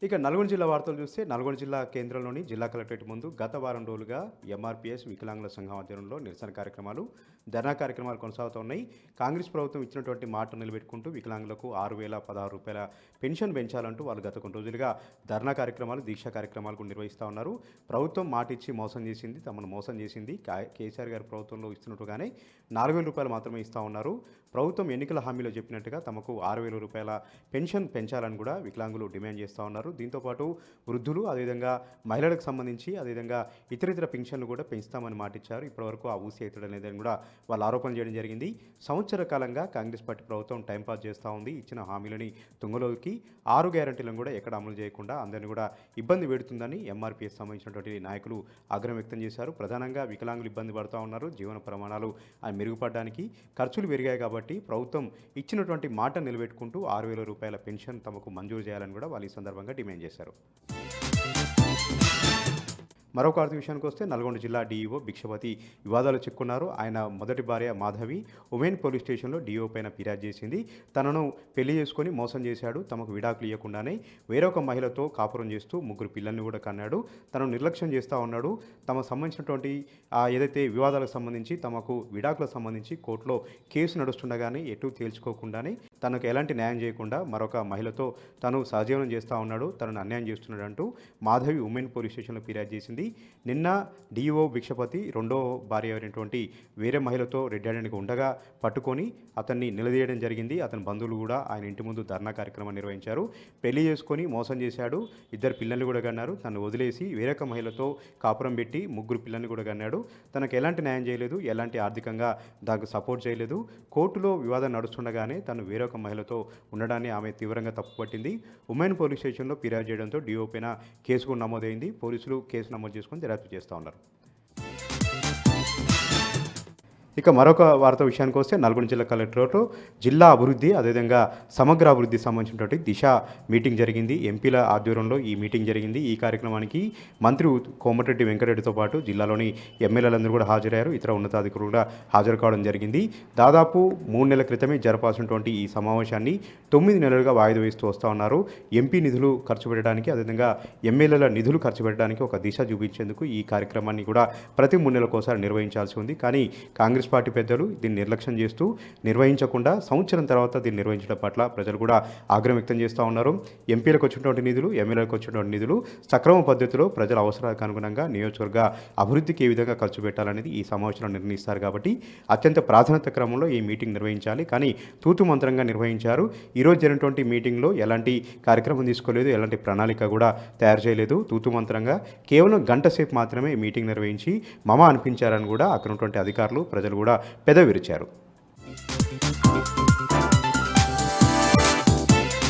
ఇక నల్గొండ జిల్లా వార్తలు చూస్తే నల్గొండ జిల్లా కేంద్రంలోని జిల్లా కలెక్టరేట్ ముందు గత వారం రోజులుగా ఎంఆర్పీఎస్ వికలాంగుల సంఘం ఆధ్వర్యంలో నిరసన కార్యక్రమాలు ధర్నా కార్యక్రమాలు కొనసాగుతున్నాయి. కాంగ్రెస్ ప్రభుత్వం ఇచ్చినటువంటి మాట నిలబెట్టుకుంటూ వికలాంగులకు 6,016 రూపాయల పెన్షన్ పెంచాలంటూ వాళ్ళు గత కొన్ని రోజులుగా ధర్నా కార్యక్రమాలు దీక్షా కార్యక్రమాలు నిర్వహిస్తూ ఉన్నారు. ప్రభుత్వం మాట ఇచ్చి మోసం చేసింది, తమను మోసం చేసింది. కేసీఆర్ గారి ప్రభుత్వంలో ఇస్తున్నట్టుగానే 4,000 రూపాయలు మాత్రమే ఇస్తూ ఉన్నారు. ప్రభుత్వం ఎన్నికల హామీలో చెప్పినట్టుగా తమకు 6,000 రూపాయల పెన్షన్ పెంచాలని కూడా వికలాంగులు డిమాండ్ చేస్తూ ఉన్నారు. దీంతోపాటు వృద్ధులు, అదేవిధంగా మహిళలకు సంబంధించి, అదేవిధంగా ఇతరితర పెన్షన్లు కూడా పెంచుతామని మాటిచ్చారు. ఇప్పటివరకు ఆ ఊసి ఎత్తడనేదని కూడా వాళ్ళు ఆరోపణ చేయడం జరిగింది. సంవత్సర కాలంగా కాంగ్రెస్ పార్టీ ప్రభుత్వం టైంపాస్ చేస్తూ ఉంది. ఇచ్చిన హామీలని తుంగలోకి 6 గ్యారంటీలను కూడా ఎక్కడ అమలు చేయకుండా అందరినీ కూడా ఇబ్బంది పెడుతుందని ఎంఆర్పీఎస్ సంబంధించినటువంటి నాయకులు ఆగ్రహం వ్యక్తం చేశారు. ప్రధానంగా వికలాంగులు ఇబ్బంది పడుతూ ఉన్నారు. జీవన ప్రమాణాలు మెరుగుపడడానికి ఖర్చులు పెరిగాయి కాబట్టి ప్రభుత్వం ఇచ్చినటువంటి మాట నిలబెట్టుకుంటూ 6,000 రూపాయల పెన్షన్ తమకు మంజూరు చేయాలని కూడా వాళ్ళు ఈ సందర్భంగా డిమాండ్ చేశారు. మరొక వార్త విషయానికి వస్తే నల్గొండ జిల్లా డీఈఓ భిక్షపతి వివాదాలు చిక్కున్నారు. ఆయన మొదటి భార్య మాధవి ఉమెన్ పోలీస్ స్టేషన్లో డీఓ పైన ఫిర్యాదు చేసింది. తనను పెళ్లి చేసుకొని మోసం చేశాడు, తమకు విడాకులు ఇవ్వకుండానే వేరొక మహిళతో కాపురం చేస్తూ 3 పిల్లల్ని కూడా కన్నాడు, తనను నిర్లక్ష్యం చేస్తూ ఉన్నాడు. తమకు సంబంధించినటువంటి ఏదైతే వివాదాలకు సంబంధించి తమకు విడాకులకు సంబంధించి కోర్టులో కేసు నడుస్తుండగానే ఎటు తేల్చుకోకుండానే తనకు ఎలాంటి న్యాయం చేయకుండా మరొక మహిళతో తను సహజీవనం చేస్తూ ఉన్నాడు, తనను అన్యాయం చేస్తున్నాడు అంటూ మాధవి ఉమెన్ పోలీస్ స్టేషన్లో ఫిర్యాదు చేసింది. నిన్న డీఓ భిక్షపతి రెండో భార్య అయినటువంటి వేరే మహిళతో రెడ్ హ్యాండెడ్గా ఉండగా పట్టుకొని అతన్ని నిలదీయడం జరిగింది. అతని బంధువులు కూడా ఆయన ఇంటి ముందు ధర్నా కార్యక్రమం నిర్వహించారు. పెళ్లి చేసుకొని మోసం చేశాడు, 2 పిల్లల్ని కూడా కన్నారు, తను వదిలేసి వేరొక మహిళతో కాపురం పెట్టి 3 పిల్లల్ని కూడా కన్నాడు. తనకు ఎలాంటి న్యాయం చేయలేదు, ఎలాంటి ఆర్థికంగా దానికి సపోర్ట్ చేయలేదు. కోర్టులో వివాదం నడుస్తుండగానే తను వేరొక మహిళతో ఉండడాన్ని ఆమె తీవ్రంగా తప్పుపట్టింది. ఉమెన్ పోలీస్ స్టేషన్లో ఫిర్యాదు చేయడంతో డీఓ పైన కేసు కూడా నమోదైంది. పోలీసులు కేసు నమోదు చేసుకొని దర్యాప్తు చేస్తూ ఉన్నారు. ఇక మరొక వార్త విషయానికి వస్తే నల్గొండ జిల్లా కలెక్టరేట్ జిల్లా అభివృద్ధి, అదేవిధంగా సమగ్ర అభివృద్ధికి సంబంధించినటువంటి దిశ మీటింగ్ జరిగింది. ఎంపీల ఆధ్వర్యంలో ఈ మీటింగ్ జరిగింది. ఈ కార్యక్రమానికి మంత్రి కోమటిరెడ్డి వెంకటరెడ్డితో పాటు జిల్లాలోని ఎమ్మెల్యేలందరూ కూడా హాజరయ్యారు. ఇతర ఉన్నతాధికారులు కూడా హాజరు కావడం జరిగింది. దాదాపు 3 నెలల క్రితమే జరపాల్సినటువంటి ఈ సమావేశాన్ని 9 నెలలుగా వాయిదా వేస్తూ వస్తూ ఉన్నారు. ఎంపీ నిధులు ఖర్చు పెట్టడానికి, అదేవిధంగా ఎమ్మెల్యేల నిధులు ఖర్చు పెట్టడానికి ఒక దిశ చూపించేందుకు ఈ కార్యక్రమాన్ని కూడా ప్రతి 3 నెలలకోసారి నిర్వహించాల్సి ఉంది. కానీ కాంగ్రెస్ పార్టీ పెద్దలు దీన్ని నిర్లక్ష్యం చేస్తూ నిర్వహించకుండా సంవత్సరం తర్వాత దీన్ని నిర్వహించడం పట్ల ప్రజలు కూడా ఆగ్రహం వ్యక్తం చేస్తూ ఉన్నారు. ఎంపీలకు వచ్చినటువంటి నిధులు, ఎమ్మెల్యేలకు వచ్చినటువంటి నిధులు సక్రమ పద్ధతిలో ప్రజల అవసరాలకు అనుగుణంగా నియోజకవర్గ అభివృద్ధికి ఏ విధంగా ఖర్చు పెట్టాలనేది ఈ సమావేశంలో నిర్ణయిస్తారు. కాబట్టి అత్యంత ప్రాధాన్యత క్రమంలో ఈ మీటింగ్ నిర్వహించాలి. కానీ తూతు మంత్రంగా నిర్వహించారు. ఈరోజు జరిగినటువంటి మీటింగ్లో ఎలాంటి కార్యక్రమం తీసుకోలేదు, ఎలాంటి ప్రణాళిక కూడా తయారు చేయలేదు. తూతు మంత్రంగా కేవలం గంట సేపు మాత్రమే మీటింగ్ నిర్వహించి మమ అనిపించారని కూడా అక్కడ ఉన్నటువంటి అధికారులు, ప్రజలు కూడా పెదవి విరిచారు.